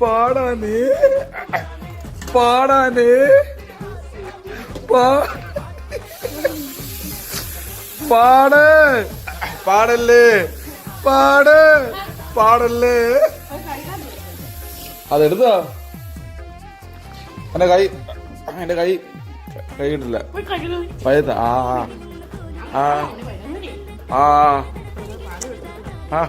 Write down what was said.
പാടാനേ പാടാനേ പാട് പാടല്ലേ പാട് പാടല്ലേ. അതെടുത്തോ എന്റെ കൈ കിട്ടില്ല പഴുത്ത ആ ആ ആ ആ